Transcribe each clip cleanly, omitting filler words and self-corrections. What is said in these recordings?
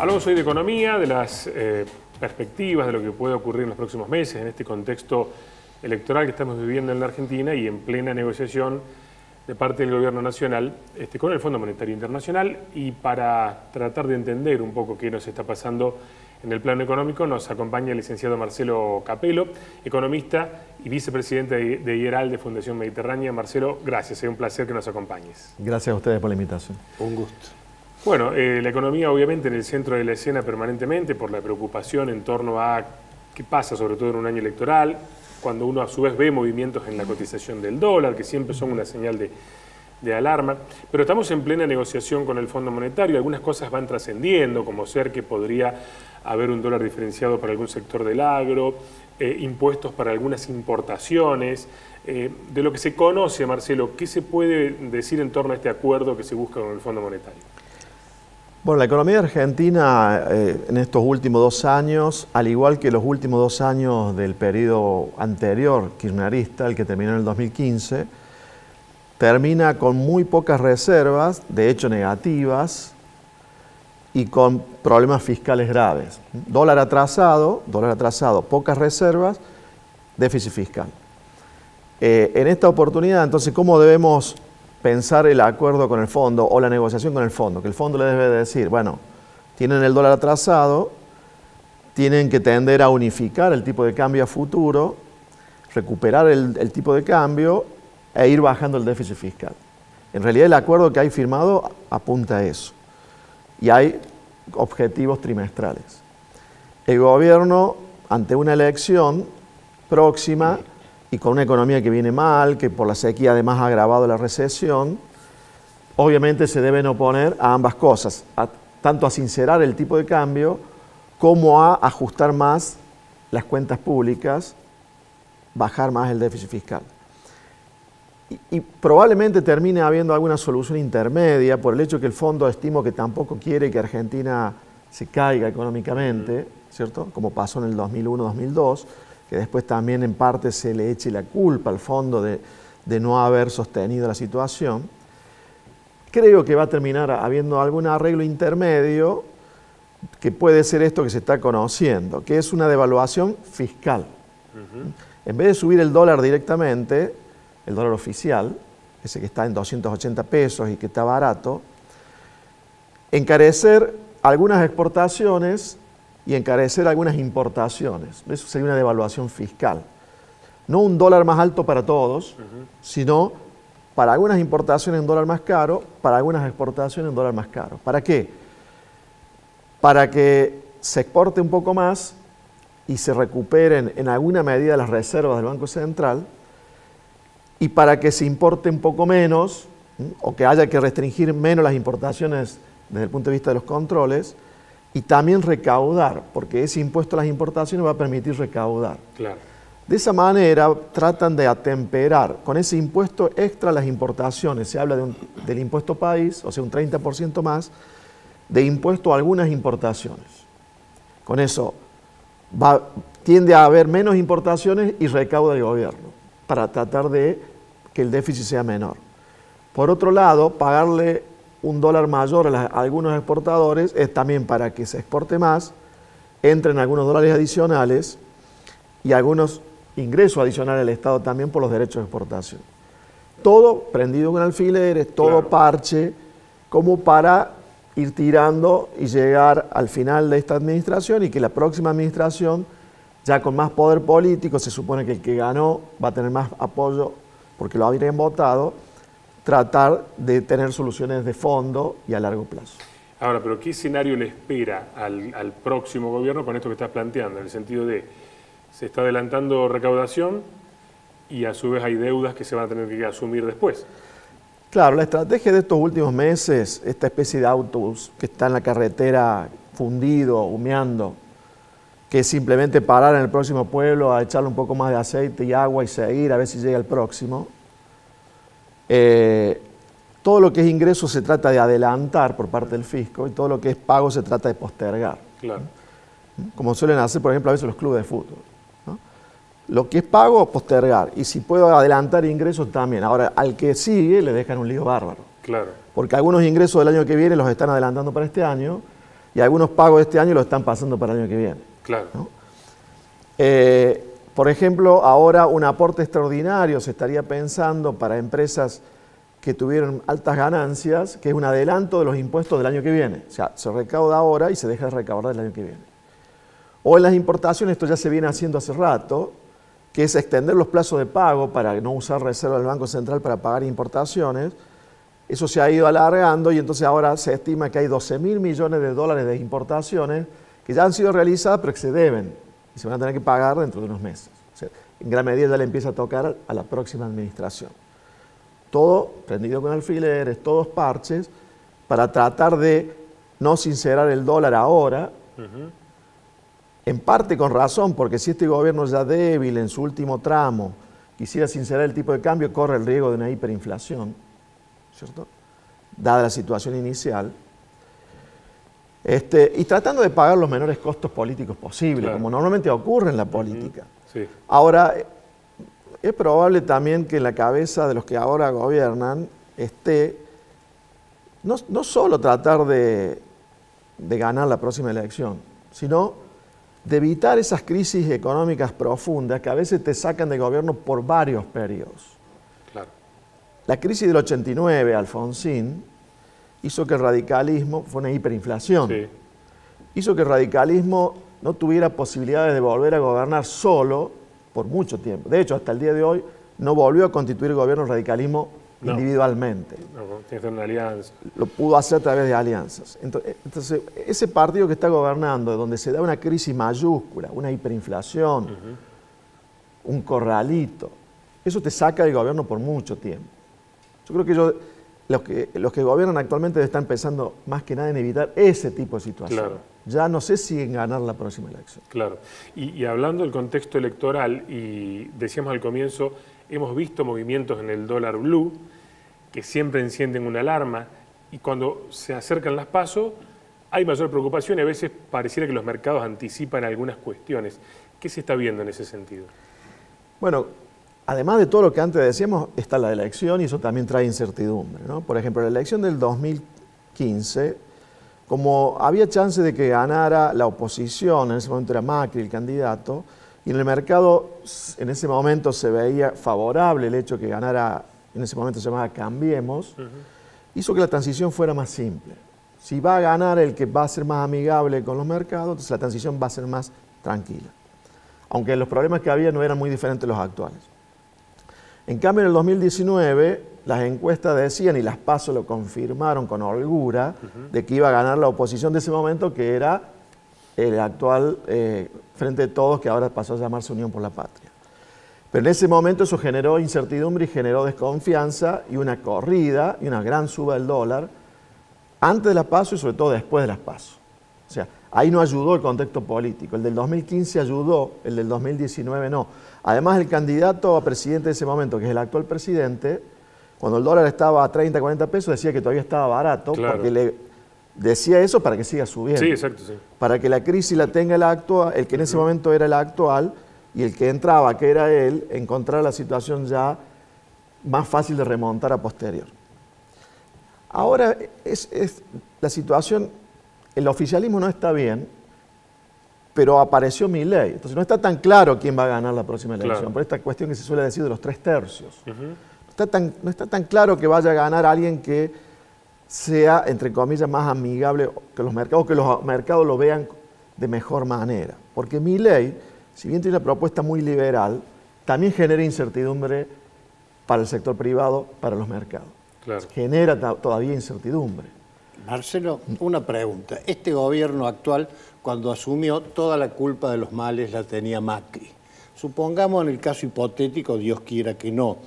Hablamos hoy de economía, de las perspectivas, de lo que puede ocurrir en los próximos meses en este contexto electoral que estamos viviendo en la Argentina y en plena negociación de parte del Gobierno Nacional con el Fondo Monetario Internacional. Y para tratar de entender un poco qué nos está pasando en el plano económico, nos acompaña el licenciado Marcelo Capelo, economista y vicepresidente de IERAL de Fundación Mediterránea. Marcelo, gracias, es un placer que nos acompañes. Gracias a ustedes por la invitación. Un gusto. Bueno, la economía obviamente en el centro de la escena permanentemente por la preocupación en torno a qué pasa, sobre todo en un año electoral, cuando uno a su vez ve movimientos en la cotización del dólar, que siempre son una señal de alarma. Pero estamos en plena negociación con el Fondo Monetario, algunas cosas van trascendiendo, como ser que podría haber un dólar diferenciado para algún sector del agro, impuestos para algunas importaciones. De lo que se conoce, Marcelo, ¿qué se puede decir en torno a este acuerdo que se busca con el Fondo Monetario? Bueno, la economía argentina en estos últimos 2 años, al igual que los últimos 2 años del periodo anterior, kirchnerista, el que terminó en el 2015, termina con muy pocas reservas, de hecho negativas, y con problemas fiscales graves. Dólar atrasado, pocas reservas, déficit fiscal. En esta oportunidad, entonces, ¿cómo debemos pensar el acuerdo con el fondo o la negociación con el fondo? Que el fondo le debe decir, bueno, tienen el dólar atrasado, tienen que tender a unificar el tipo de cambio a futuro, recuperar el tipo de cambio e ir bajando el déficit fiscal. En realidad el acuerdo que hay firmado apunta a eso. Y hay objetivos trimestrales. El gobierno, ante una elección próxima y con una economía que viene mal, que por la sequía además ha agravado la recesión, obviamente se deben oponer a ambas cosas, tanto a sincerar el tipo de cambio como a ajustar más las cuentas públicas, bajar más el déficit fiscal. Y probablemente termine habiendo alguna solución intermedia por el hecho que el fondo estimo que tampoco quiere que Argentina se caiga económicamente, ¿cierto? Como pasó en el 2001-2002, que después también en parte se le eche la culpa al fondo de no haber sostenido la situación. Creo que va a terminar habiendo algún arreglo intermedio que puede ser esto que se está conociendo, que es una devaluación fiscal. En vez de subir el dólar directamente, el dólar oficial, ese que está en 280 pesos y que está barato, encarecer algunas exportaciones y encarecer algunas importaciones. Eso sería una devaluación fiscal. No un dólar más alto para todos, sino para algunas importaciones en dólar más caro, para algunas exportaciones en dólar más caro. ¿Para qué? Para que se exporte un poco más y se recuperen en alguna medida las reservas del Banco Central, y para que se importe un poco menos, o que haya que restringir menos las importaciones desde el punto de vista de los controles, y también recaudar, porque ese impuesto a las importaciones va a permitir recaudar. Claro. De esa manera tratan de atemperar con ese impuesto extra las importaciones. Se habla del impuesto país, o sea, un 30% más de impuesto a algunas importaciones. Con eso tiende a haber menos importaciones y recauda el gobierno, para tratar de que el déficit sea menor. Por otro lado, pagarle un dólar mayor a algunos exportadores es también para que se exporte más, entren algunos dólares adicionales y algunos ingresos adicionales al Estado también por los derechos de exportación. Todo prendido con alfileres, todo claro, parche, como para ir tirando y llegar al final de esta administración y que la próxima administración, ya con más poder político, se supone que el que ganó va a tener más apoyo porque lo habrían votado, tratar de tener soluciones de fondo y a largo plazo. Ahora, pero ¿qué escenario le espera al próximo gobierno con esto que estás planteando? En el sentido de, se está adelantando recaudación y a su vez hay deudas que se van a tener que asumir después. Claro, la estrategia de estos últimos meses, esta especie de autobús que está en la carretera fundido, humeando, que es simplemente parar en el próximo pueblo a echarle un poco más de aceite y agua y seguir a ver si llega el próximo. Todo lo que es ingreso se trata de adelantar por parte del fisco y todo lo que es pago se trata de postergar. Claro. Como suelen hacer, por ejemplo, a veces los clubes de fútbol, ¿no? Lo que es pago, postergar. Y si puedo adelantar ingresos, también. Ahora, al que sigue le dejan un lío bárbaro. Claro. Porque algunos ingresos del año que viene los están adelantando para este año y algunos pagos de este año lo están pasando para el año que viene. Claro. ¿No? Por ejemplo, ahora un aporte extraordinario se estaría pensando para empresas que tuvieron altas ganancias, que es un adelanto de los impuestos del año que viene. O sea, se recauda ahora y se deja de recaudar el año que viene. O en las importaciones, esto ya se viene haciendo hace rato, que es extender los plazos de pago para no usar reserva del Banco Central para pagar importaciones. Eso se ha ido alargando y entonces ahora se estima que hay 12.000 millones de dólares de importaciones que ya han sido realizadas pero que se deben y se van a tener que pagar dentro de unos meses. O sea, en gran medida ya le empieza a tocar a la próxima administración. Todo prendido con alfileres, todos parches, para tratar de no sincerar el dólar ahora, en parte con razón, porque si este gobierno ya débil en su último tramo quisiera sincerar el tipo de cambio, corre el riesgo de una hiperinflación, ¿cierto? Dada la situación inicial. Y tratando de pagar los menores costos políticos posibles, como normalmente ocurre en la política. Sí. Ahora, es probable también que en la cabeza de los que ahora gobiernan esté no solo tratar de ganar la próxima elección, sino de evitar esas crisis económicas profundas que a veces te sacan de gobierno por varios periodos. Claro. La crisis del 89, Alfonsín, hizo que el radicalismo, fue una hiperinflación, Sí. hizo que el radicalismo no tuviera posibilidades de volver a gobernar solo por mucho tiempo. De hecho, hasta el día de hoy no volvió a constituir gobierno el radicalismo individualmente. No, tiene que ser una alianza. Lo pudo hacer a través de alianzas. Entonces, ese partido que está gobernando, donde se da una crisis mayúscula, una hiperinflación, un corralito, eso te saca del gobierno por mucho tiempo. Yo creo que los que gobiernan actualmente están pensando más que nada en evitar ese tipo de situación. Claro. Ya no sé si en ganar la próxima elección. Claro. Y hablando del contexto electoral, y decíamos al comienzo, hemos visto movimientos en el dólar blue que siempre encienden una alarma, y cuando se acercan las PASO hay mayor preocupación y a veces pareciera que los mercados anticipan algunas cuestiones. ¿Qué se está viendo en ese sentido? Bueno, además de todo lo que antes decíamos, está la elección y eso también trae incertidumbre, ¿no? Por ejemplo, la elección del 2015, como había chance de que ganara la oposición, en ese momento era Macri el candidato, y en el mercado en ese momento se veía favorable el hecho que ganara, en ese momento se llamaba Cambiemos, hizo que la transición fuera más simple. Si va a ganar el que va a ser más amigable con los mercados, entonces la transición va a ser más tranquila. Aunque los problemas que había no eran muy diferentes de los actuales. En cambio, en el 2019, las encuestas decían, y las PASO lo confirmaron con holgura, de que iba a ganar la oposición de ese momento, que era el actual Frente de Todos, que ahora pasó a llamarse Unión por la Patria. Pero en ese momento eso generó incertidumbre y generó desconfianza y una corrida y una gran suba del dólar antes de las PASO y sobre todo después de las PASO. O sea, ahí no ayudó el contexto político. El del 2015 ayudó, el del 2019 no. Además, el candidato a presidente de ese momento, que es el actual presidente, cuando el dólar estaba a 30, 40 pesos, decía que todavía estaba barato, claro, porque le decía eso para que siga subiendo. Sí, exacto, sí. Para que la crisis la tenga el actual, el que en ese momento era el actual, y el que entraba, que era él, encontrar la situación ya más fácil de remontar a posterior. Ahora es la situación, el oficialismo no está bien, pero apareció Milei. Entonces no está tan claro quién va a ganar la próxima elección, claro, por esta cuestión que se suele decir de los 3 tercios. No está tan claro que vaya a ganar alguien que sea, entre comillas, más amigable que los mercados, que los mercados lo vean de mejor manera. Porque Milei, si bien tiene una propuesta muy liberal, también genera incertidumbre para el sector privado, para los mercados. Claro. Genera todavía incertidumbre. Marcelo, una pregunta. Este gobierno actual, cuando asumió, toda la culpa de los males la tenía Macri. Supongamos en el caso hipotético, Dios quiera que no,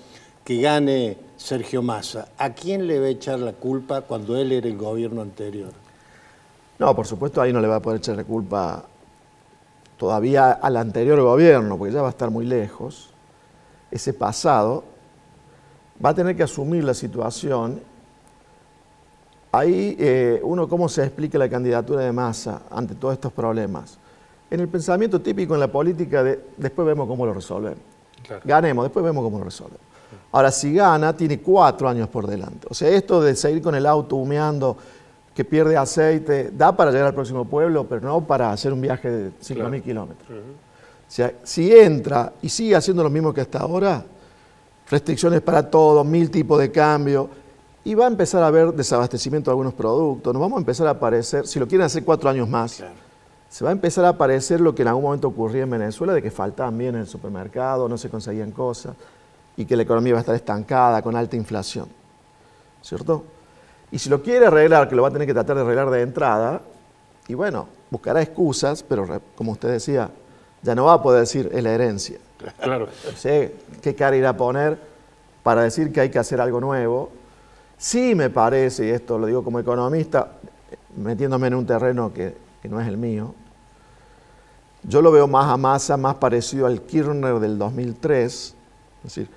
que gane Sergio Massa. ¿A quién le va a echar la culpa cuando él era el gobierno anterior? No, por supuesto ahí no le va a poder echar la culpa todavía al anterior gobierno, porque ya va a estar muy lejos. Ese pasado va a tener que asumir la situación. Ahí ¿cómo se explica la candidatura de Massa ante todos estos problemas? En el pensamiento típico en la política de después vemos cómo lo resolvemos. Claro. Ganemos, después vemos cómo lo resolvemos. Ahora, si gana, tiene 4 años por delante. O sea, esto de seguir con el auto humeando, que pierde aceite, da para llegar al próximo pueblo, pero no para hacer un viaje de 5.000 Claro. kilómetros. O sea, si entra y sigue haciendo lo mismo que hasta ahora, restricciones para todo, 1000 tipos de cambio, y va a empezar a haber desabastecimiento de algunos productos, nos vamos a empezar a aparecer, si lo quieren hacer 4 años más, Claro. se va a empezar a aparecer lo que en algún momento ocurría en Venezuela, de que faltaban bienes en el supermercado, no se conseguían cosas, y que la economía va a estar estancada, con alta inflación, ¿cierto? Y si lo quiere arreglar, que lo va a tener que tratar de arreglar de entrada, y bueno, buscará excusas, pero como usted decía, ya no va a poder decir es la herencia. Claro. No sé qué cara irá a poner para decir que hay que hacer algo nuevo. Sí me parece, y esto lo digo como economista, metiéndome en un terreno que no es el mío, yo lo veo más a Massa, más parecido al Kirchner del 2003, es decir,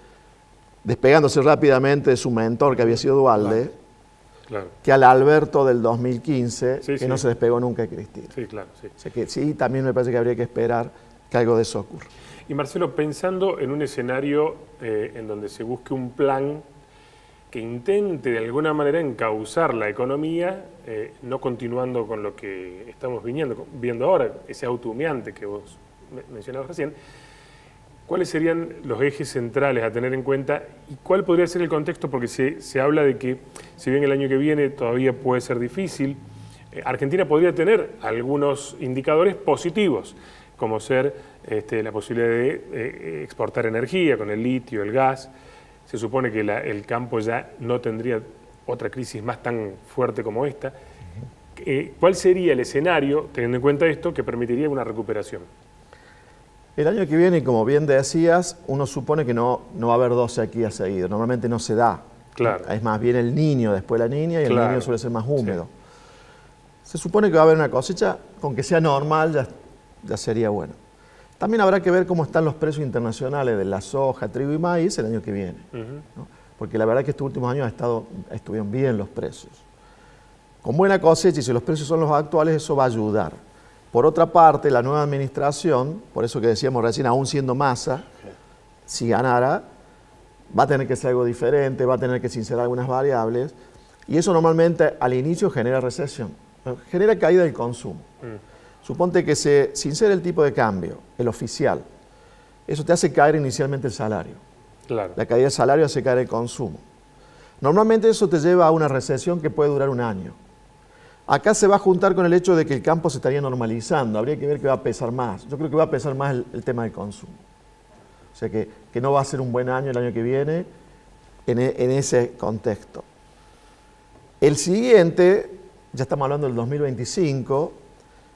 despegándose rápidamente de su mentor que había sido Duhalde, Claro. que al Alberto del 2015, Sí, que sí. no se despegó nunca de Cristina. Sí, claro, sí. O sea que sí, también me parece que habría que esperar que algo de eso ocurra. Y Marcelo, pensando en un escenario en donde se busque un plan que intente de alguna manera encauzar la economía, no continuando con lo que estamos viendo ahora, ese auto humeante que vos mencionabas recién, ¿cuáles serían los ejes centrales a tener en cuenta y cuál podría ser el contexto? Porque se habla de que, si bien el año que viene todavía puede ser difícil, Argentina podría tener algunos indicadores positivos, como ser la posibilidad de exportar energía con el litio, el gas. Se supone que el campo ya no tendría otra crisis más tan fuerte como esta. ¿Cuál sería el escenario, teniendo en cuenta esto, que permitiría una recuperación? El año que viene, como bien decías, uno supone que no va a haber 2 sequías seguidas. Normalmente no se da. Claro. Es más bien el niño, después la niña, y el Claro. niño suele ser más húmedo. Sí. Se supone que va a haber una cosecha, con que sea normal, ya sería bueno. También habrá que ver cómo están los precios internacionales de la soja, trigo y maíz el año que viene. ¿No? Porque la verdad es que estos últimos años estuvieron bien los precios. Con buena cosecha, y si los precios son los actuales, eso va a ayudar. Por otra parte, la nueva administración, por eso que decíamos recién, aún siendo Massa, si ganara, va a tener que ser algo diferente, va a tener que sincerar algunas variables, y eso normalmente al inicio genera recesión, genera caída del consumo. Suponte que se sincera el tipo de cambio, el oficial, eso te hace caer inicialmente el salario. Claro. La caída del salario hace caer el consumo. Normalmente eso te lleva a una recesión que puede durar un año. Acá se va a juntar con el hecho de que el campo se estaría normalizando. Habría que ver qué va a pesar más. Yo creo que va a pesar más el tema del consumo. O sea que no va a ser un buen año el año que viene en ese contexto. El siguiente, ya estamos hablando del 2025,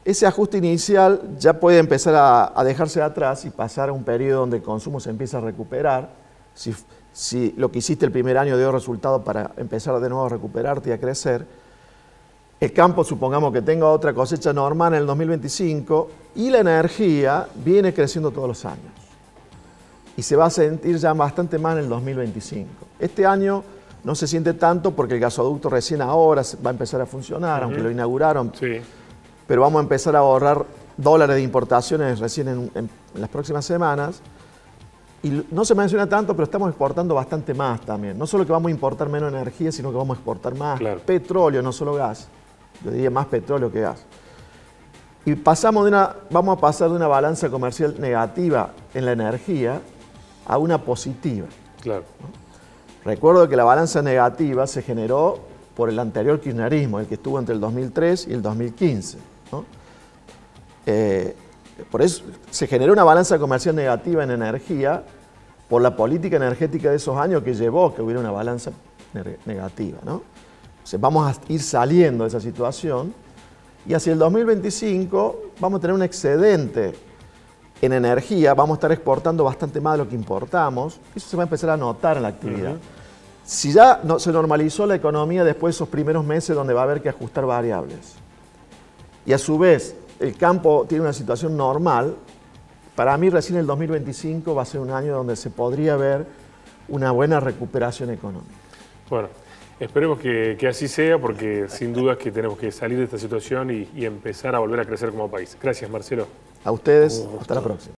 ese ajuste inicial ya puede empezar a dejarse atrás y pasar a un periodo donde el consumo se empieza a recuperar. Si lo que hiciste el primer año dio resultado para empezar de nuevo a recuperarte y a crecer, el campo, supongamos que tenga otra cosecha normal en el 2025 y la energía viene creciendo todos los años. Y se va a sentir ya bastante más en el 2025. Este año no se siente tanto porque el gasoducto recién ahora va a empezar a funcionar, aunque lo inauguraron. Sí. Pero vamos a empezar a ahorrar dólares de importaciones recién en las próximas semanas. Y no se menciona tanto, pero estamos exportando bastante más también. No solo que vamos a importar menos energía, sino que vamos a exportar más petróleo, no solo gas. Yo diría más petróleo que gas. Y vamos a pasar de una balanza comercial negativa en la energía a una positiva. Claro. Recuerdo que la balanza negativa se generó por el anterior kirchnerismo, el que estuvo entre el 2003 y el 2015. ¿No? Por eso se generó una balanza comercial negativa en energía por la política energética de esos años que llevó a que hubiera una balanza negativa, ¿no? Entonces, vamos a ir saliendo de esa situación y hacia el 2025 vamos a tener un excedente en energía, vamos a estar exportando bastante más de lo que importamos, eso se va a empezar a notar en la actividad. Si ya se normalizó la economía después de esos primeros meses donde va a haber que ajustar variables, y a su vez el campo tiene una situación normal, para mí recién el 2025 va a ser un año donde se podría ver una buena recuperación económica. Bueno, esperemos que así sea, porque sin duda es que tenemos que salir de esta situación y empezar a volver a crecer como país. Gracias, Marcelo. A ustedes, hasta la próxima.